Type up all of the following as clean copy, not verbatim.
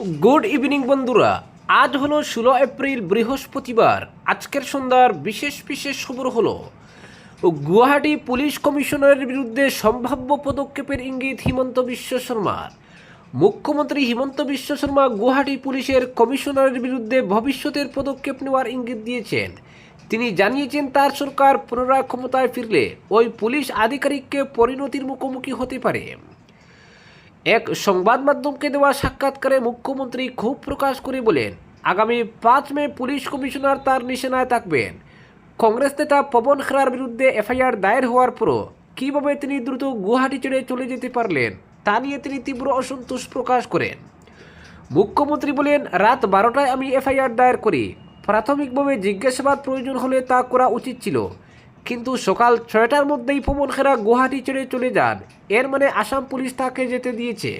Good evening বন্ধুরা, আজ হলো 16 এপ্রিল বৃহস্পতিবার। আজকের সন্ধ্যার বিশেষ বিশেষ খবর হলো গুয়াহাটি পুলিশ কমিশনারের বিরুদ্ধে সম্ভাব্য পদক্ষেপের ইঙ্গিত হিমন্ত বিশ্ব শর্মার। মুখ্যমন্ত্রী হিমন্ত বিশ্ব শর্মা গুয়াহাটি পুলিশের কমিশনারের বিরুদ্ধে ভবিষ্যতের পদক্ষেপ নেওয়ার ইঙ্গিত দিয়েছেন। তিনি জানিয়েছেন তার সরকার পুনরায় ক্ষমতায় ফিরলে ওই পুলিশ আধিকারিককে পরিণতির মুখোমুখি হতে পারে। এক সংবাদ মাধ্যমকে দেওয়া সাক্ষাৎকারে মুখ্যমন্ত্রী ক্ষোভ প্রকাশ করে বলেন, আগামী 5 মে পুলিশ কমিশনার তার নিশানায় থাকবেন। কংগ্রেস নেতা পবন খেরার বিরুদ্ধে এফআইআর দায়ের হওয়ার পরও কীভাবে তিনি দ্রুত গুয়াহাটি ছেড়ে চলে যেতে পারলেন তা নিয়ে তিনি তীব্র অসন্তোষ প্রকাশ করেন। মুখ্যমন্ত্রী বলেন, রাত 12টায় আমি এফআইআর দায়ের করি। প্রাথমিকভাবে জিজ্ঞাসাবাদ প্রয়োজন হলে তা করা উচিত ছিল, কিন্তু সকাল 6টার মধ্যেই পবন খেরা গুয়াহাটি ছেড়ে চলে যান। এর মানে আসাম পুলিশ তাকে যেতে দিয়েছে।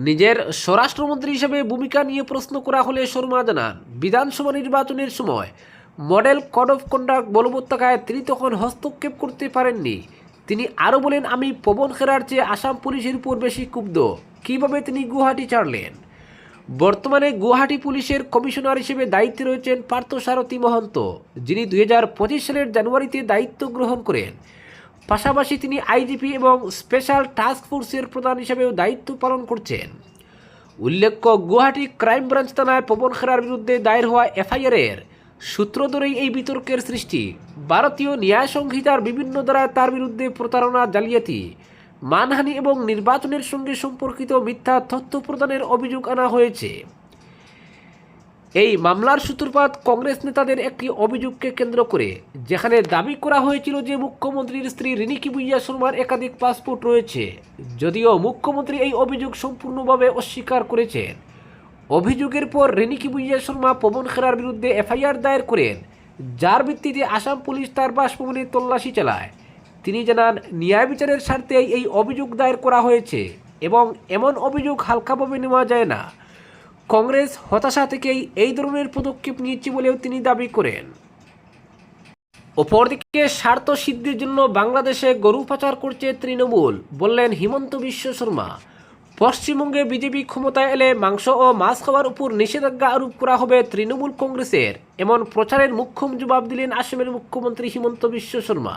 নিজের স্বরাষ্ট্রমন্ত্রী হিসেবে ভূমিকা নিয়ে প্রশ্ন করা হলে শর্মা জানান, বিধানসভা নির্বাচনের সময় মডেল কোড অফ কন্ডাক্ট বলবৎ থাকায় তিনি তখন হস্তক্ষেপ করতে পারেননি। তিনি আরও বলেন, আমি পবন খেরার চেয়ে আসাম পুলিশের উপর বেশি ক্ষুব্ধ কীভাবে তিনি গুয়াহাটি ছাড়লেন। বর্তমানে গুয়াহাটি পুলিশের কমিশনার হিসেবে দায়িত্বে রয়েছেন পার্থসারথী মহন্ত, যিনি 2025 সালের জানুয়ারিতে দায়িত্ব গ্রহণ করেন। পাশাপাশি তিনি আইজিপি এবং স্পেশাল টাস্ক ফোর্সের প্রধান হিসেবেও দায়িত্ব পালন করছেন। উল্লেখ্য, গুয়াহাটি ক্রাইম ব্রাঞ্চ থানায় পবন খেরার বিরুদ্ধে দায়ের হওয়া এফআইআরের সূত্র ধরেই এই বিতর্কের সৃষ্টি। ভারতীয় ন্যায় সংহিতার বিভিন্ন ধারায় তার বিরুদ্ধে প্রতারণা, জালিয়াতি, মানহানি এবং নির্বাচনের সঙ্গে সম্পর্কিত মিথ্যা তথ্য প্রদানের অভিযোগ আনা হয়েছে। এই মামলার সূত্রপাত কংগ্রেস নেতাদের একটি অভিযোগকে কেন্দ্র করে, যেখানে দাবি করা হয়েছিল যে মুখ্যমন্ত্রীর স্ত্রী রিনিকি বুইয়া শর্মার একাধিক পাসপোর্ট রয়েছে। যদিও মুখ্যমন্ত্রী এই অভিযোগ সম্পূর্ণভাবে অস্বীকার করেছেন। অভিযোগের পর রিনিকি বুইয়া শর্মা পবন খেরার বিরুদ্ধে এফআইআর দায়ের করেন, যার ভিত্তিতে আসাম পুলিশ তার বাসভবনে তল্লাশি চালায়। তিনি জানান, ন্যায় বিচারের স্বার্থে এই অভিযোগ দায়ের করা হয়েছে এবং এমন অভিযোগ হালকাভাবে নেওয়া যায় না। কংগ্রেস হতাশা থেকেই এই ধরনের পদক্ষেপ নিয়েছে বলেও তিনি দাবি করেন। অপরদিকে স্বার্থ সিদ্ধির জন্য বাংলাদেশে গরু পাচার করছে তৃণমূল, বললেন হিমন্ত বিশ্ব শর্মা। পশ্চিমবঙ্গে বিজেপি ক্ষমতায় এলে মাংস ও মাছ খাওয়ার উপর নিষেধাজ্ঞা আরোপ করা হবে তৃণমূল কংগ্রেসের, এমন প্রচারের মুখ্যম জবাব দিলেন আসামের মুখ্যমন্ত্রী হিমন্ত বিশ্ব শর্মা।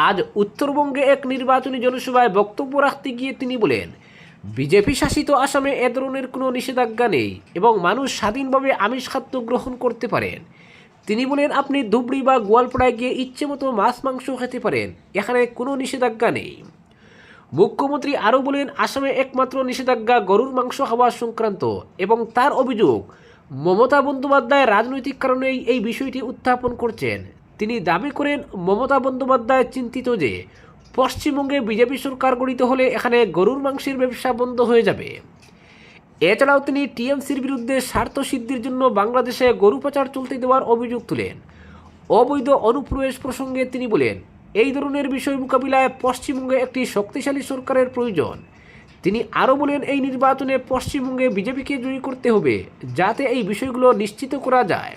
আজ উত্তরবঙ্গে এক নির্বাচনী জনসভায় বক্তব্য রাখতে গিয়ে তিনি বলেন, বিজেপি শাসিত আসামে এ ধরনের কোনো নিষেধাজ্ঞা নেই এবং মানুষ স্বাধীনভাবে আমিষ খাদ্য গ্রহণ করতে পারেন। তিনি বলেন, আপনি ধুবড়ি বা গোয়ালপাড়ায় গিয়ে ইচ্ছে মতো মাছ মাংস খেতে পারেন, এখানে কোনো নিষেধাজ্ঞা নেই। মুখ্যমন্ত্রী আরও বলেন, আসামে একমাত্র নিষেধাজ্ঞা গরুর মাংস খাওয়া সংক্রান্ত এবং তার অভিযোগ মমতা বন্দ্যোপাধ্যায় রাজনৈতিক কারণেই এই বিষয়টি উত্থাপন করছেন। তিনি দাবি করেন, মমতা বন্দ্যোপাধ্যায় চিন্তিত যে পশ্চিমবঙ্গে বিজেপি সরকার গঠিত হলে এখানে গরুর মাংসের ব্যবসা বন্ধ হয়ে যাবে। এছাড়াও তিনি টিএমসির বিরুদ্ধে স্বার্থ সিদ্ধির জন্য বাংলাদেশে গরু পাচার চলতে দেওয়ার অভিযোগ তুলেন। অবৈধ অনুপ্রবেশ প্রসঙ্গে তিনি বলেন, এই ধরনের বিষয় মোকাবিলায় পশ্চিমবঙ্গে একটি শক্তিশালী সরকারের প্রয়োজন। তিনি আরও বলেন, এই নির্বাচনে পশ্চিমবঙ্গে বিজেপিকে জয়ী করতে হবে যাতে এই বিষয়গুলো নিশ্চিত করা যায়।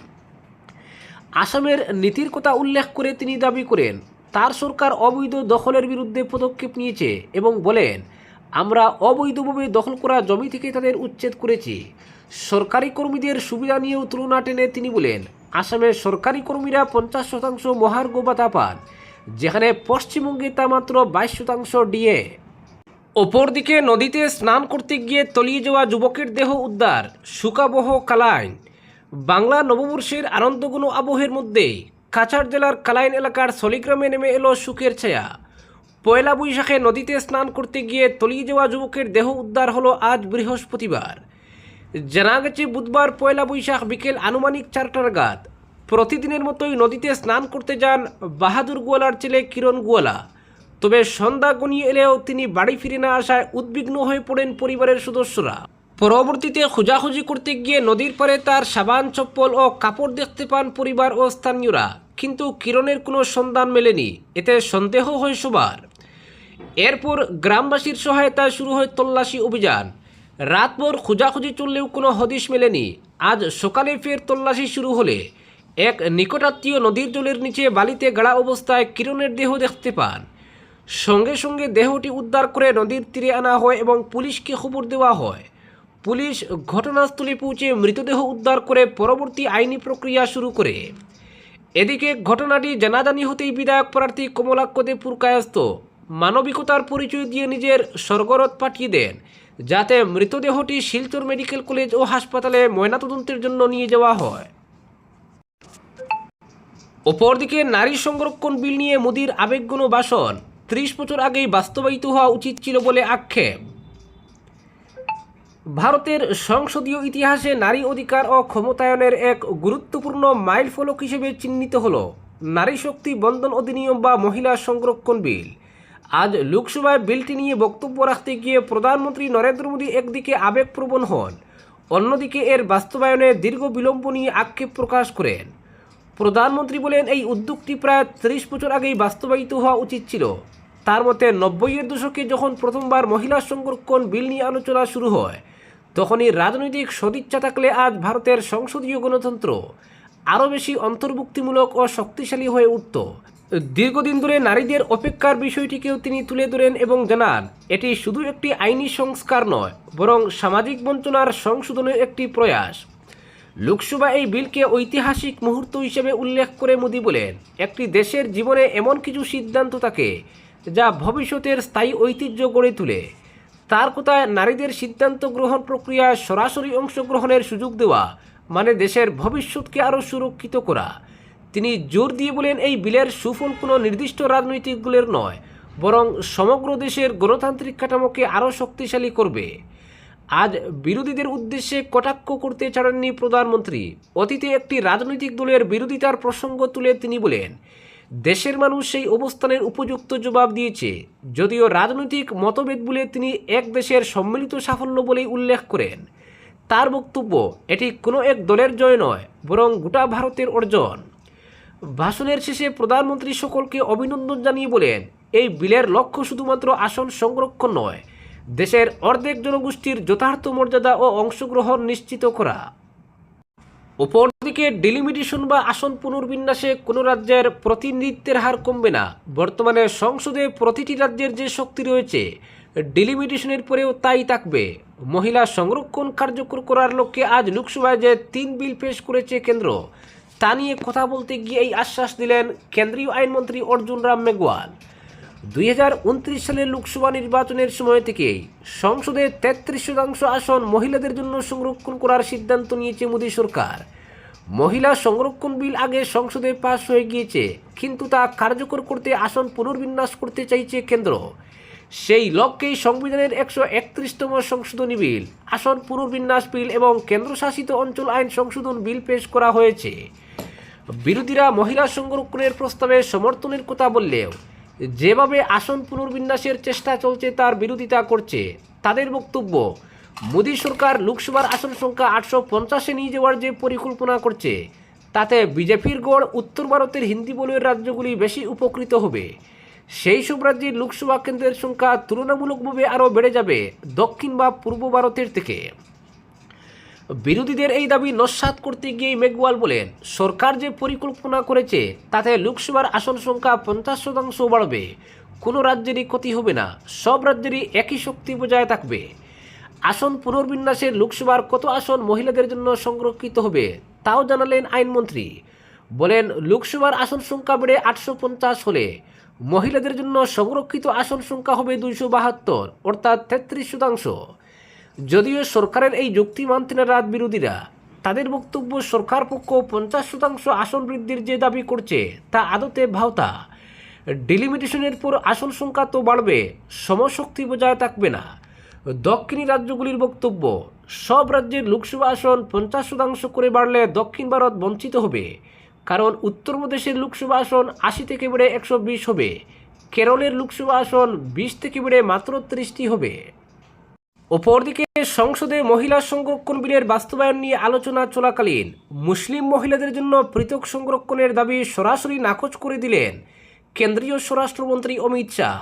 আসামের নীতির কথা উল্লেখ করে তিনি দাবি করেন, তার সরকার অবৈধ দখলের বিরুদ্ধে পদক্ষেপ নিয়েছে এবং বলেন, আমরা অবৈধভাবে দখল করা জমি থেকে তাদের উচ্ছেদ করেছি। সরকারি কর্মীদের সুবিধা নিয়েও তুলনা টেনে তিনি বলেন, আসামের সরকারি কর্মীরা 50% মহার্ঘ ভাতা পান, যেখানে পশ্চিমবঙ্গে তা মাত্র 22% ডিএ। অপরদিকে নদীতে স্নান করতে গিয়ে তলিয়ে যাওয়া যুবকের দেহ উদ্ধার, শোকাবহ কালাইন। বাংলা নববর্ষের আনন্দঘন আবহের মধ্যেই কাছাড় জেলার কালাইন এলাকার সলিগ্রামে নেমে এলো সুখের ছায়া। পয়লা বৈশাখে নদীতে স্নান করতে গিয়ে তলিয়ে যাওয়া যুবকের দেহ উদ্ধার হলো আজ বৃহস্পতিবার। জানা গেছে, বুধবার পয়লা বৈশাখ বিকেল আনুমানিক 4টা নাগাদ প্রতিদিনের মতোই নদীতে স্নান করতে যান বাহাদুর গোয়ালার ছেলে কিরণ গোয়ালা। তবে সন্ধ্যা গনিয়ে এলেও তিনি বাড়ি ফিরে না আসায় উদ্বিগ্ন হয়ে পড়েন পরিবারের সদস্যরা। পরবর্তীতে খোঁজাখুঁজি করতে গিয়ে নদীর পাড়ে তার সাবান, চপ্পল ও কাপড় দেখতে পান পরিবার ও স্থানীয়রা, কিন্তু কিরণের কোনো সন্ধান মেলেনি। এতে সন্দেহ হয় সবার। এরপর গ্রামবাসীর সহায়তায় শুরু হয় তল্লাশি অভিযান। রাতভর খোঁজাখুঁজি চললেও কোনো হদিশ মেলেনি। আজ সকালে ফের তল্লাশি শুরু হলে এক নিকটাত্মীয় নদীর জলের নিচে বালিতে গাড়া অবস্থায় কিরণের দেহ দেখতে পান। সঙ্গে সঙ্গে দেহটি উদ্ধার করে নদীর তীরে আনা হয় এবং পুলিশকে খবর দেওয়া হয়। পুলিশ ঘটনাস্থলে পৌঁছে মৃতদেহ উদ্ধার করে পরবর্তী আইনি প্রক্রিয়া শুরু করে। এদিকে ঘটনাটি জানাজানি হতেই বিধায়ক প্রার্থী কমলাক্ষ দে পুরকায়স্থ মানবিকতার পরিচয় দিয়ে নিজের স্বর্গরথ পাঠিয়ে দেন, যাতে মৃতদেহটি শিলচর মেডিকেল কলেজ ও হাসপাতালে ময়নাতদন্তের জন্য নিয়ে যাওয়া হয়। অপরদিকে নারী সংরক্ষণ বিল নিয়ে মোদির আবেগঘন ভাষণ 30 বছর আগেই বাস্তবায়িত হওয়া উচিত ছিল বলে আক্ষেপ। ভারতের সংসদীয় ইতিহাসে নারী অধিকার ও ক্ষমতায়নের এক গুরুত্বপূর্ণ মাইলফলক হিসেবে চিহ্নিত হল নারী শক্তি বন্ধন অধিনিয়ম বা মহিলা সংরক্ষণ বিল। আজ লোকসভায় বিলটি নিয়ে বক্তব্য রাখতে গিয়ে প্রধানমন্ত্রী নরেন্দ্র মোদী একদিকে আবেগপ্রবণ হন, অন্যদিকে এর বাস্তবায়নে দীর্ঘ বিলম্ব নিয়ে আক্ষেপ প্রকাশ করেন। প্রধানমন্ত্রী বলেন, এই উদ্যোগটি প্রায় 30 বছর আগেই বাস্তবায়িত হওয়া উচিত ছিল। তার মতে 90-এর দশকে যখন প্রথমবার মহিলা সংরক্ষণ বিল নিয়ে আলোচনা শুরু হয়, তখনই রাজনৈতিক সদিচ্ছা থাকলে আজ ভারতের সংসদীয় গণতন্ত্র আরও বেশি অন্তর্ভুক্তিমূলক ও শক্তিশালী হয়ে উঠত। দীর্ঘদিন ধরে নারীদের অপেক্ষার বিষয়টিকেও তিনি তুলে ধরেন এবং জানান, এটি শুধু একটি আইনি সংস্কার নয়, বরং সামাজিক বঞ্চনার সংশোধনের একটি প্রয়াস। লোকসভা এই বিলকে ঐতিহাসিক মুহূর্ত হিসেবে উল্লেখ করে মোদি বলেন, একটি দেশের জীবনে এমন কিছু সিদ্ধান্ত থাকে যা ভবিষ্যতের স্থায়ী ঐতিহ্য গড়ে তোলে। তার কথায়, নারীদের সিদ্ধান্ত গ্রহণ প্রক্রিয়ায় সরাসরি অংশগ্রহণের সুযোগ দেওয়া মানে দেশের ভবিষ্যৎকে আরও সুরক্ষিত করা। তিনি জোর দিয়ে বলেন, এই বিলের সুফল কোনো নির্দিষ্ট রাজনৈতিক দলের নয়, বরং সমগ্র দেশের গণতান্ত্রিক কাঠামোকে আরও শক্তিশালী করবে। আজ বিরোধীদের উদ্দেশ্যে কটাক্ষ করতে ছাড়েননি প্রধানমন্ত্রী। অতীতে একটি রাজনৈতিক দলের বিরোধিতার প্রসঙ্গ তুলে তিনি বলেন, দেশের মানুষ সেই অবস্থানের উপযুক্ত জবাব দিয়েছে। যদিও রাজনৈতিক মতভেদ বলে তিনি এক দেশের সম্মিলিত সাফল্য বলেই উল্লেখ করেন। তার বক্তব্য, এটি কোনো এক দলের জয় নয়, বরং গোটা ভারতের অর্জন। ভাষণের শেষে প্রধানমন্ত্রী সকলকে অভিনন্দন জানিয়ে বলেন, এই বিলের লক্ষ্য শুধুমাত্র আসন সংরক্ষণ নয়, দেশের অর্ধেক জনগোষ্ঠীর যথার্থ মর্যাদা ও অংশগ্রহণ নিশ্চিত করা। অপরদিকে ডিলিমিটেশন বা আসন পুনর্বিন্যাসে কোনো রাজ্যের প্রতিনিধিত্বের হার কমবে না। বর্তমানে সংসদে প্রতিটি রাজ্যের যে শক্তি রয়েছে, ডিলিমিটেশনের পরেও তাই থাকবে। মহিলা সংরক্ষণ কার্যকর করার লক্ষ্যে আজ লোকসভায় যে 3 বিল পেশ করেছে কেন্দ্র, তা নিয়ে কথা বলতে গিয়ে এই আশ্বাস দিলেন কেন্দ্রীয় আইনমন্ত্রী অর্জুন রাম মেঘওয়াল। 2029 সালের লোকসভা নির্বাচনের সময় থেকেই সংসদে 33% আসন মহিলাদের জন্য সংরক্ষণ করার সিদ্ধান্ত নিয়েছে মোদী সরকার। মহিলা সংরক্ষণ বিল আগে সংসদে পাশ হয়ে গিয়েছে, কিন্তু তা কার্যকর করতে আসন পুনর্বিন্যাস করতে চাইছে কেন্দ্র। সেই লক্ষ্যেই সংবিধানের 131তম সংশোধনী বিল, আসন পুনর্বিন্যাস বিল এবং কেন্দ্রশাসিত অঞ্চল আইন সংশোধন বিল পেশ করা হয়েছে। বিরোধীরা মহিলা সংরক্ষণের প্রস্তাবে সমর্থনের কথা বললেও যেভাবে আসন পুনর্বিন্যাসের চেষ্টা চলছে তার বিরোধিতা করছে। তাদের বক্তব্য, মোদী সরকার লোকসভার আসন সংখ্যা 850-এ নিয়ে যাওয়ার যে পরিকল্পনা করছে, তাতে বিজেপির গড় উত্তর ভারতের হিন্দি বলয়ের রাজ্যগুলি বেশি উপকৃত হবে। সেই সব রাজ্যের লোকসভা কেন্দ্রের সংখ্যা তুলনামূলকভাবে আরও বেড়ে যাবে দক্ষিণ বা পূর্ব ভারতের থেকে। বিরোধীদের এই দাবি নস্যাৎ করতে গিয়ে মেঘওয়াল বলেন, সরকার যে পরিকল্পনা করেছে তাতে লোকসভার আসন সংখ্যা 50% বাড়বে। কোনো রাজ্যেরই ক্ষতি হবে না, সব রাজ্যেরই একই শক্তি বজায় থাকবে। আসন পুনর্বিন্যাসের লোকসভার কত আসন মহিলাদের জন্য সংরক্ষিত হবে তাও জানালেন আইনমন্ত্রী। বলেন, লোকসভার আসন সংখ্যা বেড়ে 850 হলে মহিলাদের জন্য সংরক্ষিত আসন সংখ্যা হবে 272, অর্থাৎ 33%। যদিও সরকারের এই যুক্তি মানতে না রাজ বিরোধীরা। তাদের বক্তব্য, সরকার পক্ষ 50% আসন বৃদ্ধির যে দাবি করছে তা আদতে ভাওতা। ডিলিমিটেশনের পর আসন সংখ্যা তো বাড়বে, সমশক্তি বজায় থাকবে না। দক্ষিণী রাজ্যগুলির বক্তব্য, সব রাজ্যের লোকসভা আসন 50% করে বাড়লে দক্ষিণ ভারত বঞ্চিত হবে, কারণ উত্তরপ্রদেশের লোকসভা আসন 80 থেকে বেড়ে 120 হবে, কেরলের লোকসভা আসন 20 থেকে বেড়ে মাত্র 30টি হবে। অপরদিকে সংসদে মহিলা সংরক্ষণ বিলের বাস্তবায়ন নিয়ে আলোচনা চলাকালীন মুসলিম মহিলাদের জন্য পৃথক সংরক্ষণের দাবি সরাসরি নাকচ করে দিলেন কেন্দ্রীয় স্বরাষ্ট্রমন্ত্রী অমিত শাহ।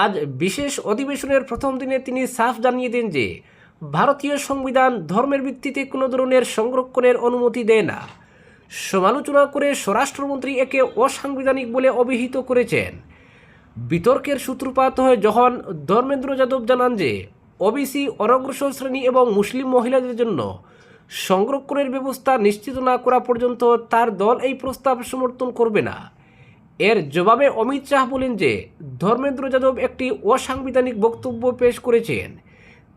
আজ বিশেষ অধিবেশনের প্রথম দিনে তিনি সাফ জানিয়ে দেন যে ভারতীয় সংবিধান ধর্মের ভিত্তিতে কোনো ধরনের সংরক্ষণের অনুমতি দেয় না। সমালোচনা করে স্বরাষ্ট্রমন্ত্রী একে অসাংবিধানিক বলে অভিহিত করেছেন। বিতর্কের সূত্রপাত হয় যখন ধর্মেন্দ্র যাদব জানান যে ওবিসি, অনগ্রসর শ্রেণী এবং মুসলিম মহিলাদের জন্য সংরক্ষণের ব্যবস্থা নিশ্চিত না করা পর্যন্ত তার দল এই প্রস্তাব সমর্থন করবে না। এর জবাবে অমিত শাহ বলেন যে ধর্মেন্দ্র যাদব একটি অসাংবিধানিক বক্তব্য পেশ করেছেন।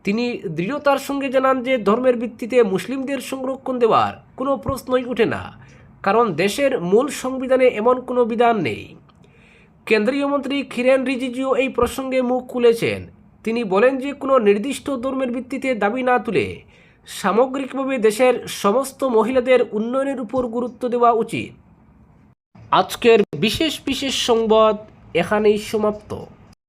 তিনি দৃঢ়তার সঙ্গে জানান যে ধর্মের ভিত্তিতে মুসলিমদের সংরক্ষণ দেওয়ার কোনো প্রশ্নই ওঠে না, কারণ দেশের মূল সংবিধানে এমন কোনো বিধান নেই। কেন্দ্রীয় মন্ত্রী কিরেন রিজিজু এই প্রসঙ্গে মুখ খুলেছেন। তিনি বলেন যে কোনো নির্দিষ্ট ধর্মের ভিত্তিতে দাবি না তুলে সামগ্রিকভাবে দেশের সমস্ত মহিলাদের উন্নয়নের উপর গুরুত্ব দেওয়া উচিত। আজকের বিশেষ সংবাদ এখানেই সমাপ্ত।